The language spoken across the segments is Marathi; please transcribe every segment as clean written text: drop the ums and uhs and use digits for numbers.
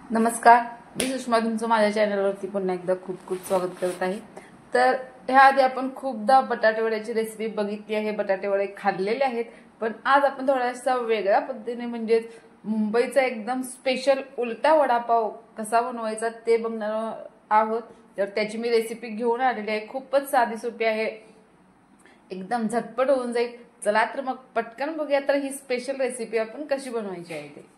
नमस्कार, मी सुषमा तुमचं माझ्या चॅनलवरती पुन्हा एकदा खूप खूप स्वागत करत आहे। तर ह्याआधी आपण खूपदा बटाटे वड्याची रेसिपी बघितली आहे, बटाटे वडे खाल्लेले आहेत, पण आज आपण थोडासा वेगळ्या पद्धतीने म्हणजे मुंबईचा एकदम स्पेशल उलटा वडापाव कसा बनवायचा ते बघणार आहोत। तर त्याची मी रेसिपी घेऊन आलेली आहे, खूपच साधी सोपी आहे, एकदम झटपट होऊन जाईल। चला तर मग पटकन बघूया तर ही स्पेशल रेसिपी आपण कशी बनवायची आहे ते।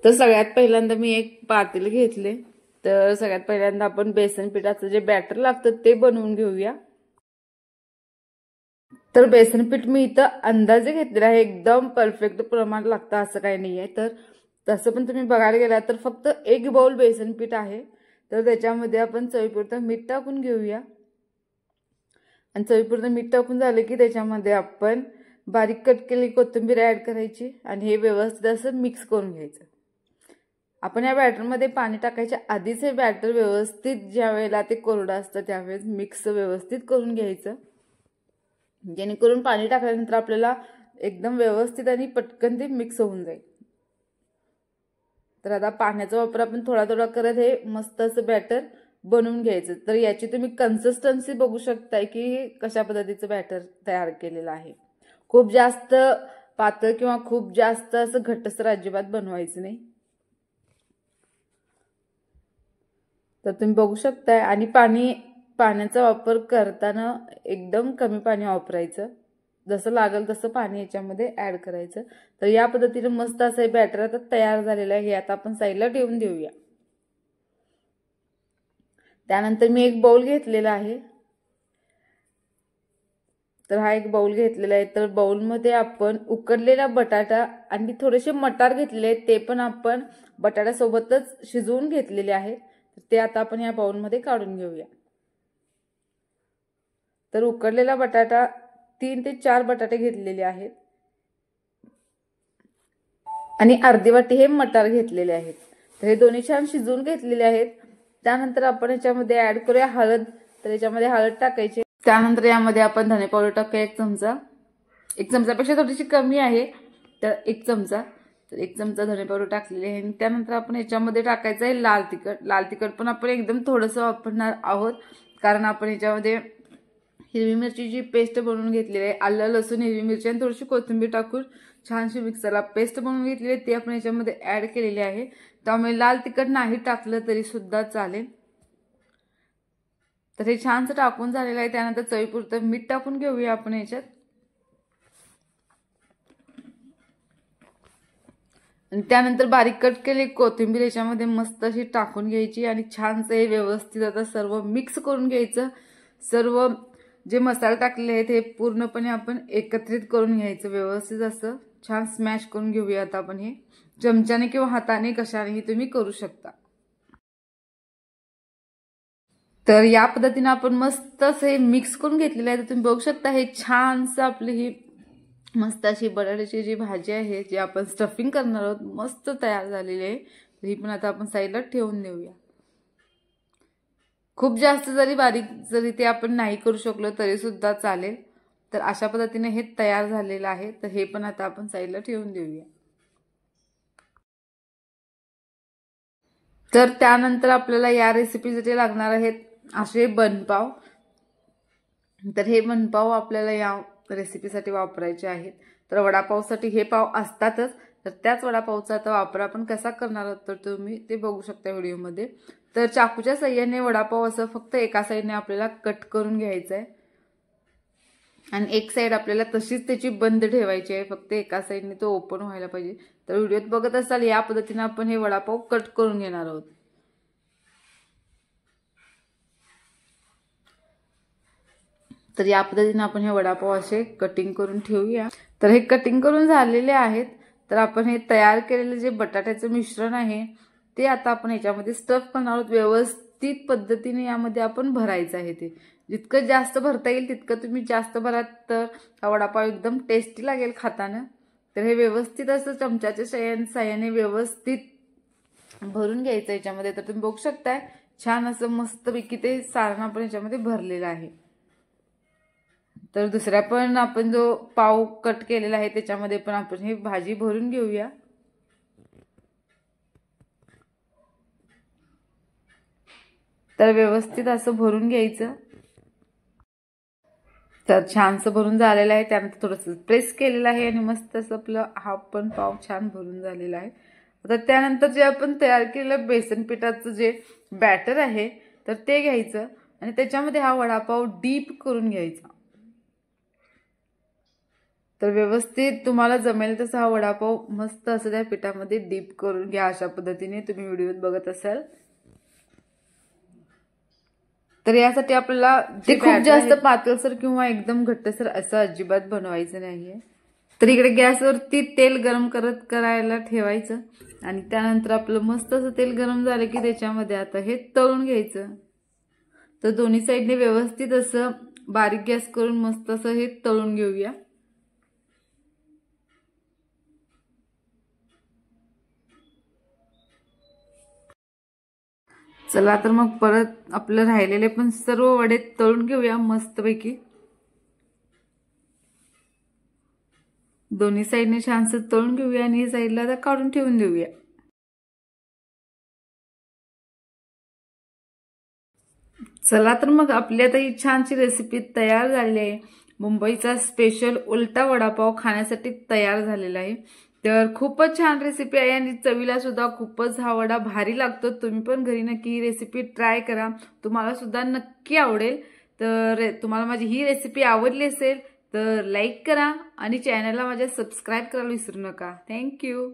तर सगळ्यात पहिल्यांदा मी एक पातेल घेतले। तर सगळ्यात पहिल्यांदा आपण बेसन पिठाचं जे बॅटर लागतं ते बनवून घेऊया। तर बेसन पीठ मी इथं अंदाजे घेतलेला आहे, एकदम परफेक्ट प्रमाण लागतं असं काही नाहीये। तर तसं पण तुम्ही बघायला गेला तर फक्त एक बाउल बेसन पीठ आहे। तर त्याच्यामध्ये आपण चवीपुरतं मीठ टाकून घेऊया आणि चवीपुरतं मीठ टाकून झालं की त्याच्यामध्ये आपण बारीक कट केलेली कोथिंबीर ऍड करायची आणि हे व्यवस्थित असं मिक्स करून घ्यायचं। आपण या बॅटरमध्ये पाणी टाकायच्या आधीच हे बॅटर व्यवस्थित ज्या वेळेला ते कोरडं असतं त्यावेळेस मिक्स व्यवस्थित करून घ्यायचं, जेणेकरून पाणी टाकल्यानंतर आपल्याला एकदम व्यवस्थित आणि पटकन ते मिक्स होऊन जाईल। तर आता पाण्याचा वापर आपण थोडा थोडा करत हे मस्त असं बॅटर बनवून घ्यायचं। तर याची तुम्ही कन्सिस्टन्सी बघू शकताय की कशा पद्धतीचं बॅटर तयार केलेलं आहे। खूप जास्त पातळ किंवा खूप जास्त असं घट्टसर अजिबात बनवायचं नाही। तर तुम्ही बघू शकताय आणि पाण्याचा वापर करताना एकदम कमी पाणी वापरायचं, जसं लागेल तसं पाणी याच्यामध्ये ऍड करायचं। तर या पद्धतीने मस्त असं हे बॅटर आता तयार झालेलं आहे, हे आता आपण साईडला ठेवून देऊया। त्यानंतर मी एक बाउल घेतलेला आहे। तर हा एक बाउल घेतलेला आहे। तर बाउलमध्ये आपण उकडलेला बटाटा आणि थोडेसे मटार घेतलेले आहेत, ते पण आपण बटाट्यासोबतच शिजवून घेतलेले आहेत। ते आता आपण या बाउलमध्ये काढून घेऊया। तर उकडलेला बटाटा 3 ते 4 बटाटे घेतलेले आहेत आणि अर्धी वाटी हे मटार घेतलेले आहेत। तर हे दोन्ही छान शिजवून घेतलेले आहेत। त्यानंतर आपण याच्यामध्ये ऍड करूया हळद। तर याच्यामध्ये हळद टाकायची, त्यानंतर यामध्ये आपण धने पावडर टाकूया 1 चमचा, 1 चमचापेक्षा थोडीशी कमी आहे, तर 1 चमचा। तर 1 चमचा धने पावडर टाकलेली आहे। त्यानंतर आपण याच्यामध्ये टाकायचं आहे लाल तिखट। लाल तिखट पण आपण एकदम थोडंसं वापरणार आहोत, कारण आपण याच्यामध्ये हिरवी मिरचीची पेस्ट बनवून घेतलेली आहे। आलं लसूण हिरवी मिरची आणि थोडीशी कोथिंबीर टाकून छानशी मिक्सरला पेस्ट बनवून घेतलेली आहे, ती आपण याच्यामध्ये ऍड केलेली आहे। त्यामुळे लाल तिखट नाही टाकलं तरी सुद्धा चालेल। तर हे छानसं टाकून झालेलं आहे। त्यानंतर चवीपुरतं मीठ टाकून घेऊया आपण याच्यात आणि त्यानंतर बारीक कट केलेली कोथिंबीर याच्यामध्ये मस्त अशी टाकून घ्यायची आणि छानसं हे व्यवस्थित आता सर्व मिक्स करून घ्यायचं। सर्व जे मसाले टाकलेले आहेत हे पूर्णपणे आपण एकत्रित करून घ्यायचं, व्यवस्थित असं छान स्मॅश करून घेऊया। आता आपण हे चमच्याने किंवा हाताने कशानेही तुम्ही करू शकता। तर या पद्धतीने आपण मस्त असं हे मिक्स करून घेतलेलं आहे। तर तुम्ही बघू शकता हे छानसं आपली ही मस्त अशी बटाट्याची जी भाजी आहे, जी आपण स्टफिंग करणार आहोत, मस्त तयार झालेली आहे। तर ही पण आता आपण साईडला ठेवून देऊया। खूप जास्त बारीक जरी ते आपण नाही करू शकलो तरी सुद्धा चालेल। तर अशा पद्धतीने हे तयार झालेलं आहे। तर हे पण आता आपण साईडला ठेवून देऊया। तर त्यानंतर आपल्याला या रेसिपीसाठी लागणार आहेत असे बनपाव। तर हे बनपाव आपल्याला या रेसिपीसाठी वापरायचे आहेत। तर वडापावसाठी हे पाव असतातच, तर त्याच वडापावचा आता वापर आपण कसा करणार आहोत तर तुम्ही ते बघू शकता व्हिडिओमध्ये। तर चाकूच्या साहाय्याने वडापाव असं फक्त एका साईडने आपल्याला कट करून घ्यायचं आहे आणि एक साईड आपल्याला तशीच त्याची बंद ठेवायची आहे, फक्त एका साईडने तो ओपन व्हायला पाहिजे। तर व्हिडिओत बघत असाल या पद्धतीने आपण हे वडापाव कट करून घेणार आहोत। तर या पद्धतीने आपण हे वडापाव असे कटिंग करून ठेवूया। तर हे कटिंग करून झालेले आहेत। तर आपण हे तयार केलेले जे बटाट्याचं मिश्रण आहे ते आता आपण याच्यामध्ये स्टफ करणार आहोत। व्यवस्थित पद्धतीने यामध्ये आपण भरायचं आहे। ते जितकं जास्त भरता येईल तितकं तुम्ही जास्त भरा, तर हा वडापाव एकदम टेस्टी लागेल खाताना। तर हे व्यवस्थित असं चमच्याच्या साहाय्याने व्यवस्थित भरून घ्यायचं याच्यामध्ये। तर तुम्ही बघू शकताय छान असं मस्तपैकी ते सारण आपण याच्यामध्ये भरलेलं आहे। तर दुसऱ्या पण आपण जो पाव कट केलेला आहे त्याच्यामध्ये पण आपण ही भाजी भरून घेऊया। तर व्यवस्थित असं भरून घ्यायचं। तर छानसं भरून झालेलं आहे। त्यानंतर थोडंसं प्रेस केलेलं आहे आणि मस्त असं आपलं हा पण पाव छान भरून झालेला आहे। आता त्यानंतर जे आपण तयार केलेलं बेसन पिठाचं जे बॅटर आहे तर ते घ्यायचं आणि त्याच्यामध्ये हा वडापाव डीप करून घ्यायचा। तर व्यवस्थित तुम्हाला जमेल तसा हा वडापाव मस्त असं त्या पिठामध्ये डीप करून घ्या। अशा पद्धतीने तुम्ही व्हिडिओत बघत असाल। तर यासाठी आपल्याला ते खूप जास्त पातळसर किंवा एकदम घट्टसर असं अजिबात बनवायचं नाहीये। तर इकडे गॅसवरती तेल गरम करायला ठेवायचं आणि त्यानंतर आपलं मस्त असं तेल गरम झालं की त्याच्यामध्ये आता हे तळून घ्यायचं। तर दोन्ही साईडने व्यवस्थित असं बारीक गॅस करून मस्त असं हे तळून घेऊया। चला तर मग परत आपलं राहिलेले पण सर्व वडे तळून घेऊया मस्तपैकी। दोन्ही साईडने छानसं तळून घेऊया आणि या साईडला आता काढून ठेवून देऊया। चला तर मग आपली आता ही छानशी रेसिपी तयार झाली आहे। मुंबईचा स्पेशल उलटा वडापाव खाण्यासाठी तयार झालेला आहे। तर खूपच छान रेसिपी आहे आणि चवीला सुद्धा खूपच हा वडा भारी लागतो। तुम्ही पण घरी नक्की ही रेसिपी ट्राय करा, तुम्हाला सुद्धा नक्की आवडेल। तर तुम्हाला माझी ही रेसिपी आवडली असेल तर लाईक करा आणि चॅनलला माझ्या सबस्क्राईब करायला विसरू नका। थँक्यू।